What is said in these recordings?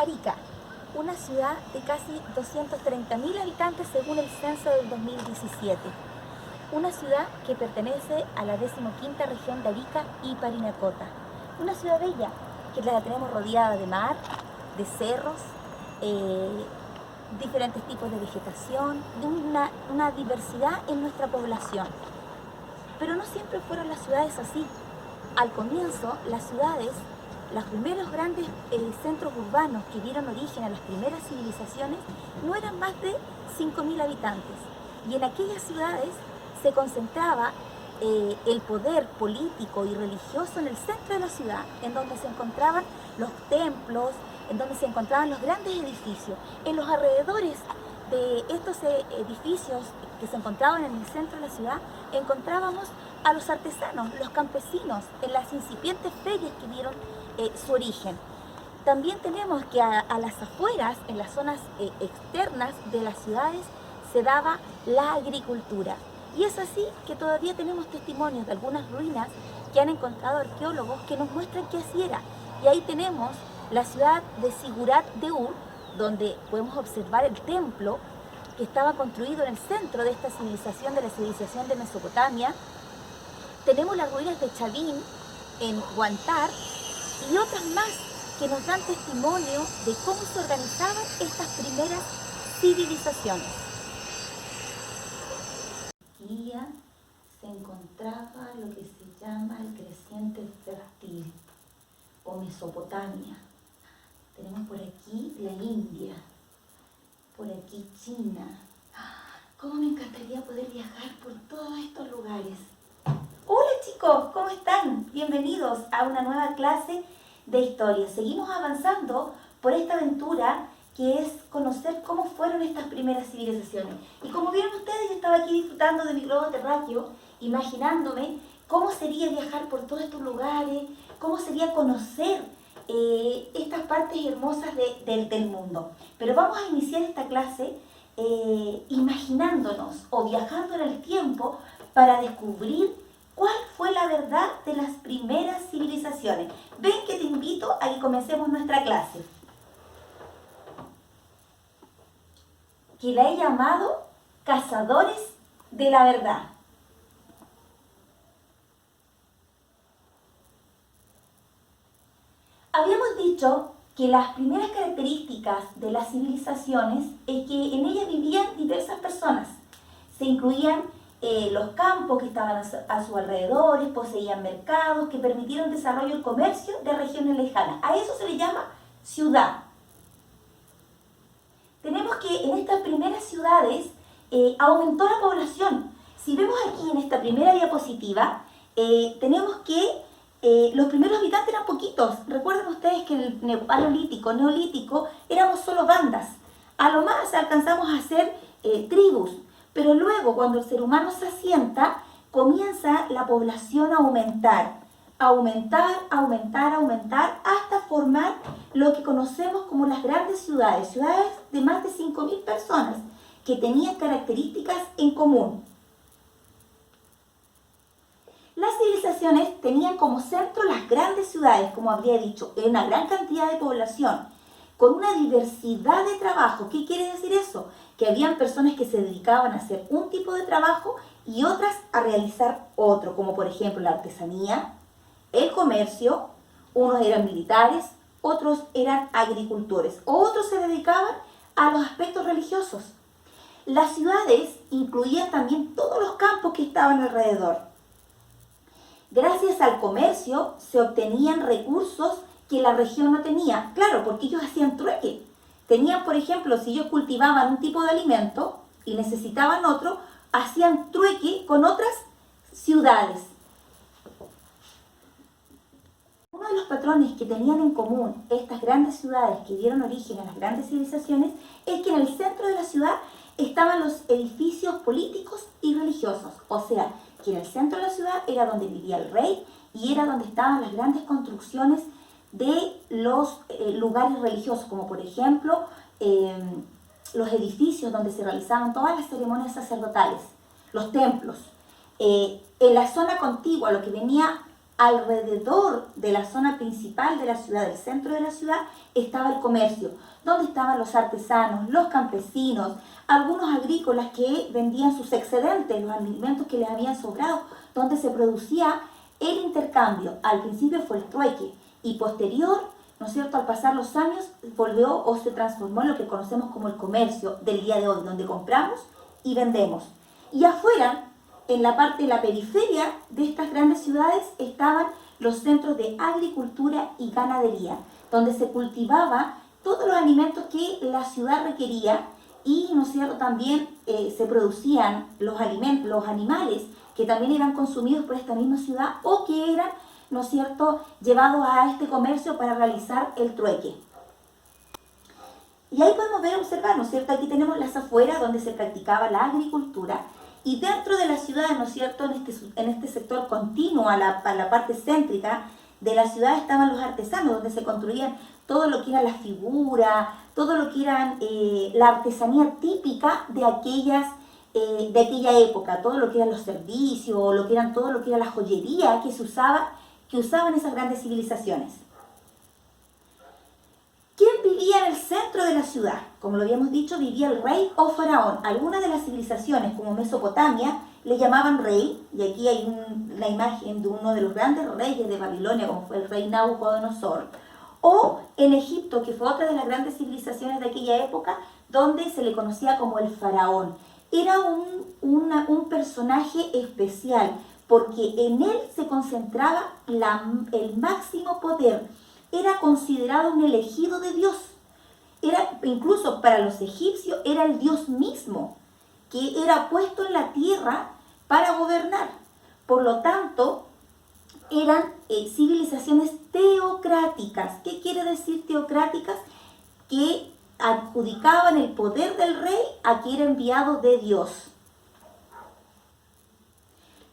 Arica, una ciudad de casi 230.000 habitantes según el censo del 2017. Una ciudad que pertenece a la 15ª región de Arica y Parinacota. Una ciudad bella, que la tenemos rodeada de mar, de cerros, diferentes tipos de vegetación, de una diversidad en nuestra población. Pero no siempre fueron las ciudades así. Al comienzo, las ciudades, los primeros grandes centros urbanos que dieron origen a las primeras civilizaciones, no eran más de 5.000 habitantes. Y en aquellas ciudades se concentraba el poder político y religioso en el centro de la ciudad, en donde se encontraban los templos, en donde se encontraban los grandes edificios. En los alrededores de estos edificios que se encontraban en el centro de la ciudad, encontrábamos a los artesanos, los campesinos, en las incipientes ferias que dieron su origen. También tenemos que a las afueras, en las zonas externas de las ciudades, se daba la agricultura. Y es así que todavía tenemos testimonios de algunas ruinas que han encontrado arqueólogos que nos muestran que así era. Y ahí tenemos la ciudad de Sigurat de Ur, donde podemos observar el templo que estaba construido en el centro de esta civilización, de la civilización de Mesopotamia. Tenemos las ruinas de Chavín en Huántar y otras más que nos dan testimonio de cómo se organizaban estas primeras civilizaciones. Aquí se encontraba lo que se llama el creciente fértil o Mesopotamia. Tenemos por aquí la India, por aquí China. ¿Cómo me encantaría poder viajar por todos estos lugares? Hola chicos, ¿cómo están? Bienvenidos a una nueva clase de historia. Seguimos avanzando por esta aventura que es conocer cómo fueron estas primeras civilizaciones. Y como vieron ustedes, yo estaba aquí disfrutando de mi globo terráqueo, imaginándome cómo sería viajar por todos estos lugares, cómo sería conocer estas partes hermosas del mundo. Pero vamos a iniciar esta clase imaginándonos o viajando en el tiempo para descubrir cuál fue la verdad de las primeras civilizaciones. Ven que te invito a que comencemos nuestra clase, que la he llamado Cazadores de la Verdad. Habíamos dicho que las primeras características de las civilizaciones es que en ellas vivían diversas personas. Se incluían los campos que estaban a sus alrededores, poseían mercados que permitieron desarrollo del comercio de regiones lejanas. A eso se le llama ciudad. Tenemos que en estas primeras ciudades aumentó la población. Si vemos aquí en esta primera diapositiva, tenemos que los primeros habitantes eran poquitos. Recuerden ustedes que en el neolítico éramos solo bandas. A lo más alcanzamos a ser tribus. Pero luego, cuando el ser humano se asienta, comienza la población a aumentar, hasta formar lo que conocemos como las grandes ciudades, ciudades de más de 5.000 personas, que tenían características en común. Las civilizaciones tenían como centro las grandes ciudades, como habría dicho, en una gran cantidad de población, con una diversidad de trabajo. ¿Qué quiere decir eso? Que habían personas que se dedicaban a hacer un tipo de trabajo y otras a realizar otro, como por ejemplo la artesanía, el comercio, unos eran militares, otros eran agricultores, otros se dedicaban a los aspectos religiosos. Las ciudades incluían también todos los campos que estaban alrededor. Gracias al comercio se obtenían recursos que la región no tenía. Claro, porque ellos hacían trueque. Tenían, por ejemplo, si ellos cultivaban un tipo de alimento y necesitaban otro, hacían trueque con otras ciudades. Uno de los patrones que tenían en común estas grandes ciudades que dieron origen a las grandes civilizaciones es que en el centro de la ciudad estaban los edificios políticos y religiosos. O sea, que en el centro de la ciudad era donde vivía el rey y era donde estaban las grandes construcciones de los lugares religiosos, como por ejemplo los edificios donde se realizaban todas las ceremonias sacerdotales, los templos. En la zona contigua, lo que venía alrededor de la zona principal de la ciudad, del centro de la ciudad, estaba el comercio, donde estaban los artesanos, los campesinos, algunos agrícolas que vendían sus excedentes, los alimentos que les habían sobrado, donde se producía el intercambio. Al principio fue el trueque y posterior, ¿no es cierto?, al pasar los años volvió o se transformó en lo que conocemos como el comercio del día de hoy, donde compramos y vendemos. Y afuera, en la parte de la periferia de estas grandes ciudades, estaban los centros de agricultura y ganadería, donde se cultivaba todos los alimentos que la ciudad requería y, ¿no es cierto?, también se producían los animales que también eran consumidos por esta misma ciudad o que eran, ¿no es cierto?, llevados a este comercio para realizar el trueque. Y ahí podemos ver, observar, ¿no es cierto?, aquí tenemos las afueras donde se practicaba la agricultura y dentro de la ciudad, ¿no es cierto?, en este sector continuo a la parte céntrica de la ciudad estaban los artesanos, donde se construían todo lo que era la figura, todo lo que era la artesanía típica de aquella época, todo lo que eran los servicios, todo lo que era la joyería que usaban esas grandes civilizaciones. ¿Quién vivía en el centro de la ciudad? Como lo habíamos dicho, vivía el rey o faraón. Algunas de las civilizaciones, como Mesopotamia, le llamaban rey, y aquí hay la imagen de uno de los grandes reyes de Babilonia, como fue el rey Nabucodonosor, o en Egipto, que fue otra de las grandes civilizaciones de aquella época, donde se le conocía como el faraón. Era un personaje especial, porque en él se concentraba el máximo poder. Era considerado un elegido de Dios. Incluso para los egipcios era el Dios mismo, que era puesto en la tierra para gobernar. Por lo tanto, eran civilizaciones teocráticas. ¿Qué quiere decir teocráticas? Que adjudicaban el poder del rey a quien era enviado de Dios.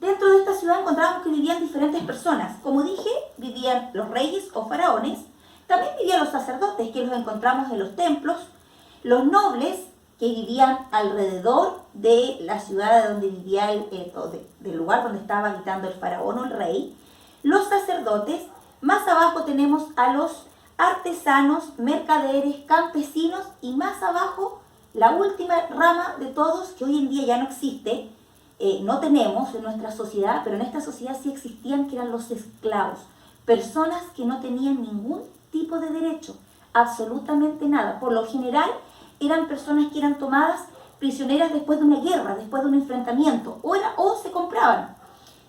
Dentro de esta ciudad encontramos que vivían diferentes personas. Como dije, vivían los reyes o faraones. También vivían los sacerdotes, que los encontramos en los templos. Los nobles, que vivían alrededor de la ciudad donde vivía del lugar donde estaba habitando el faraón o el rey. Los sacerdotes. Más abajo tenemos a los artesanos, mercaderes, campesinos. Y más abajo, la última rama de todos, que hoy en día ya no existe, no tenemos en nuestra sociedad, pero en esta sociedad sí existían, que eran los esclavos. Personas que no tenían ningún tipo de derecho, absolutamente nada. Por lo general, eran personas que eran tomadas prisioneras después de una guerra, después de un enfrentamiento, o se compraban.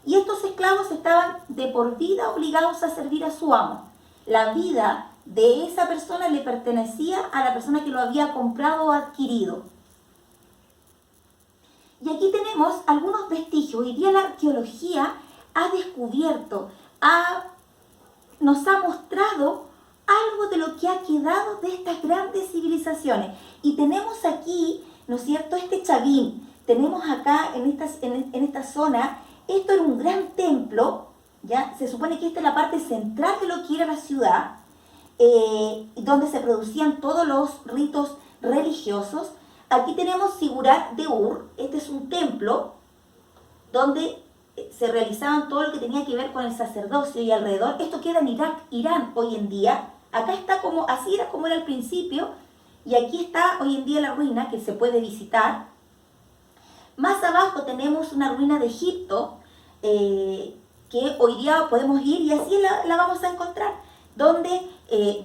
Y estos esclavos estaban de por vida obligados a servir a su amo. La vida de esa persona le pertenecía a la persona que lo había comprado o adquirido. Y aquí tenemos algunos vestigios. Hoy día la arqueología ha descubierto, nos ha mostrado algo de lo que ha quedado de estas grandes civilizaciones. Y tenemos aquí, ¿no es cierto?, este Chavín. Tenemos acá en esta zona, esto era un gran templo, ¿ya? Se supone que esta es la parte central de lo que era la ciudad, donde se producían todos los ritos religiosos. Aquí tenemos Sigurat de Ur. Este es un templo donde se realizaban todo lo que tenía que ver con el sacerdocio y alrededor. Esto queda en Irak, Irán hoy en día. Acá está así era como era al principio, y aquí está hoy en día la ruina que se puede visitar. Más abajo tenemos una ruina de Egipto, que hoy día podemos ir y así la vamos a encontrar, donde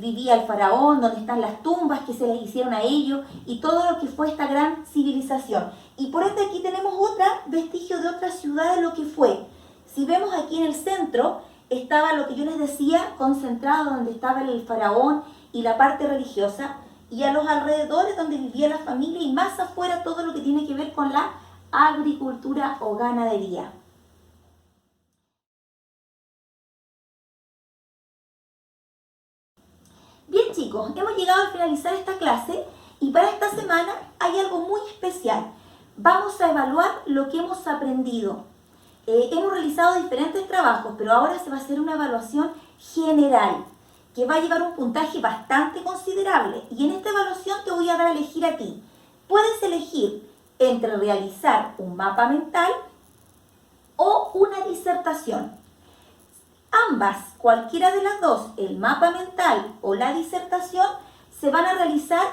vivía el faraón, donde están las tumbas que se les hicieron a ellos y todo lo que fue esta gran civilización. Y por ende aquí tenemos otro vestigio de otra ciudad de lo que fue. Si vemos aquí en el centro, estaba lo que yo les decía, concentrado donde estaba el faraón y la parte religiosa, y a los alrededores donde vivía la familia, y más afuera todo lo que tiene que ver con la agricultura o ganadería. Bien chicos, hemos llegado al finalizar esta clase y para esta semana hay algo muy especial. Vamos a evaluar lo que hemos aprendido. Hemos realizado diferentes trabajos, pero ahora se va a hacer una evaluación general que va a llevar un puntaje bastante considerable. Y en esta evaluación te voy a dar a elegir a ti. Puedes elegir entre realizar un mapa mental o una disertación. Ambas, cualquiera de las dos, el mapa mental o la disertación, se van a realizar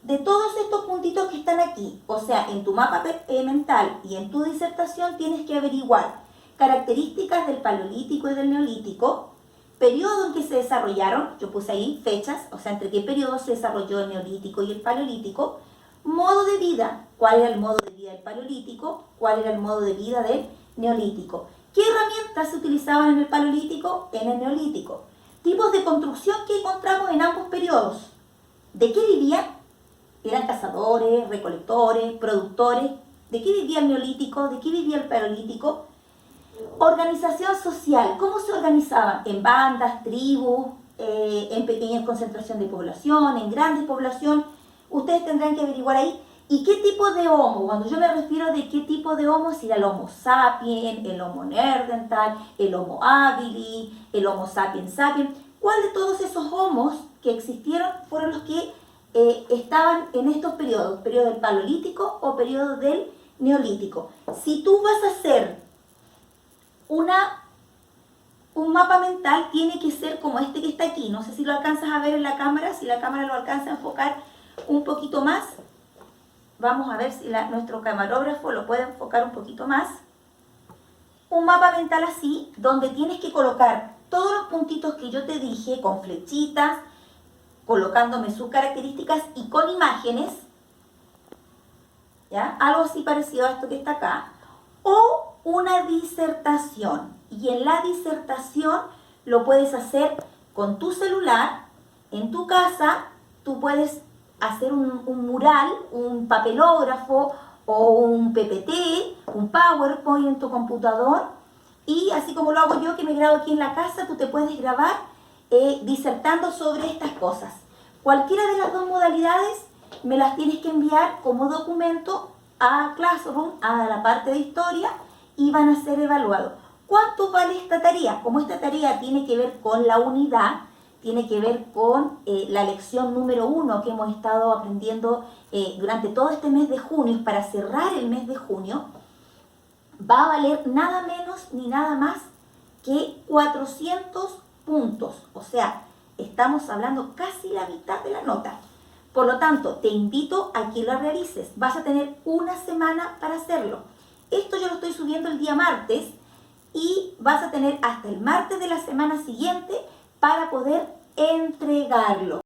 de todos estos puntitos que están aquí. O sea, en tu mapa mental y en tu disertación tienes que averiguar características del Paleolítico y del Neolítico, periodo en que se desarrollaron, yo puse ahí fechas, o sea, entre qué periodo se desarrolló el Neolítico y el Paleolítico, modo de vida, cuál era el modo de vida del Paleolítico, cuál era el modo de vida del Neolítico. ¿Qué herramientas se utilizaban en el Paleolítico? En el Neolítico. Tipos de construcción que encontramos en ambos periodos. ¿De qué vivían? Eran cazadores, recolectores, productores. ¿De qué vivía el Neolítico? ¿De qué vivía el Paleolítico? Organización social. ¿Cómo se organizaban? En bandas, tribus, en pequeñas concentraciones de población, en grandes poblaciones. Ustedes tendrán que averiguar ahí. ¿Y qué tipo de homo? Cuando yo me refiero de qué tipo de homo, si era el homo sapiens, el homo neanderthal, el homo habilis, el homo sapiens sapiens. ¿Cuál de todos esos homos que existieron fueron los que estaban en estos periodos? ¿Periodo del Paleolítico o periodo del Neolítico? Si tú vas a hacer un mapa mental, tiene que ser como este que está aquí. No sé si lo alcanzas a ver en la cámara, si la cámara lo alcanza a enfocar un poquito más. Vamos a ver si nuestro camarógrafo lo puede enfocar un poquito más. Un mapa mental así, donde tienes que colocar todos los puntitos que yo te dije, con flechitas, colocándome sus características y con imágenes, ¿ya? Algo así parecido a esto que está acá. O una disertación. Y en la disertación lo puedes hacer con tu celular, en tu casa. Tú puedes hacer un mural, un papelógrafo o un PPT, un PowerPoint en tu computador, y así como lo hago yo, que me grabo aquí en la casa, tú te puedes grabar disertando sobre estas cosas. Cualquiera de las dos modalidades me las tienes que enviar como documento a Classroom, a la parte de historia, y van a ser evaluados. ¿Cuánto vale esta tarea? Como esta tarea tiene que ver con la unidad, tiene que ver con la lección número 1 que hemos estado aprendiendo durante todo este mes de junio, para cerrar el mes de junio, va a valer nada menos ni nada más que 400 puntos. O sea, estamos hablando casi la mitad de la nota. Por lo tanto, te invito a que lo realices. Vas a tener una semana para hacerlo. Esto yo lo estoy subiendo el día martes y vas a tener hasta el martes de la semana siguiente para poder entregarlo.